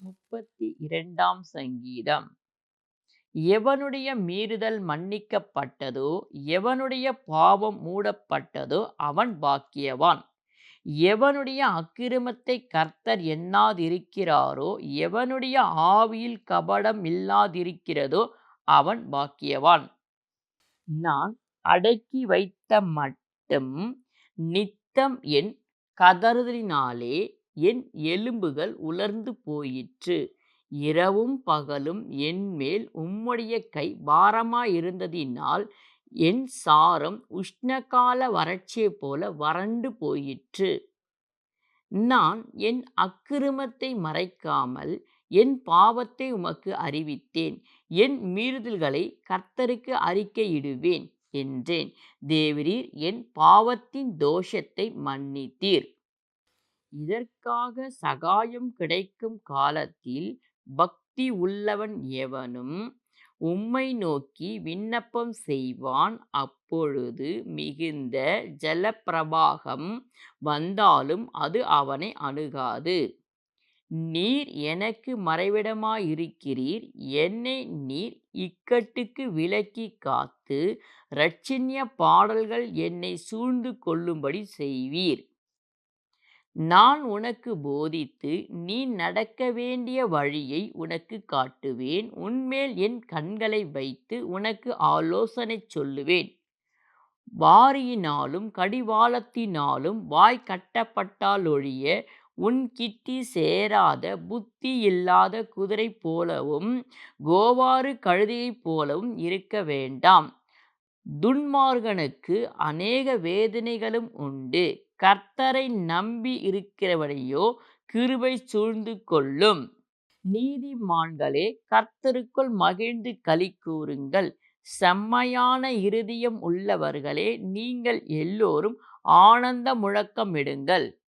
32ஆம் சங்கீதம். எவனுடைய மீறுதல் மன்னிக்கப்பட்டதோ, எவனுடைய பாவம் மூடப்பட்டதோ, அவன் பாக்கியவான். எவனுடைய அக்கிரமத்தை கர்த்தர் எண்ணாதிருக்கிறாரோ, எவனுடைய ஆவியில் கபடம் இல்லாதிருக்கிறதோ, அவன் பாக்கியவான். நான் அடக்கி வைத்த மட்டும் நித்தம் என் கதறுதலினாலே என் எலும்புகள் உலர்ந்து போயிற்று. இரவும் பகலும் என்மேல் உம்முடைய கை பாரமாயிருந்ததினால் என் சாரம் உஷ்ணகால வறட்சியைப் போல வறண்டு போயிற்று. நான் என் அக்கிரமத்தை மறைக்காமல் என் பாவத்தை உமக்கு அறிவித்தேன். என் மீறுதல்களை கர்த்தருக்கு அறிக்கையிடுவேன் என்றேன். தேவரீர் என் பாவத்தின் தோஷத்தை மன்னித்தீர். இதற்காக சகாயம் கிடைக்கும் காலத்தில் பக்தி உள்ளவன் எவனும் உம்மை நோக்கி விண்ணப்பம் செய்வான். அப்பொழுது மிகுந்த ஜலப்பிரவாகம் வந்தாலும் அது அவனை அணுகாது. நீர் எனக்கு மறைவிடமாயிருக்கிறீர். என்னை நீர் இக்கட்டுக்கு விலக்கி காத்து இரட்சணிய பாடல்கள் என்னை சூழ்ந்து கொள்ளும்படி செய்வீர். நான் உனக்கு போதித்து நீ நடக்க வேண்டிய வழியை உனக்கு காட்டுவேன். உன்மேல் என் கண்களை வைத்து உனக்கு ஆலோசனை சொல்லுவேன். வாரியினாலும் கடிவாளத்தினாலும் வாய் கட்டப்பட்டாலொழிய உன் கிட்டி சேராத புத்தி இல்லாத குதிரை போலவும் கோவாறு கழுதையைப் போலவும் இருக்க வேண்டாம். துன்மார்க்கனுக்கு அநேக வேதனைகளும் உண்டு. கர்த்தரை நம்பி இருக்கிறவனையோ கிருபை சூழ்ந்து கொள்ளும். நீதிமான்களே, கர்த்தருக்குள் மகிழ்ந்து களிகூருங்கள். செம்மையான இருதயம் உள்ளவர்களே, நீங்கள் எல்லோரும் ஆனந்த முழக்கமிடுங்கள்.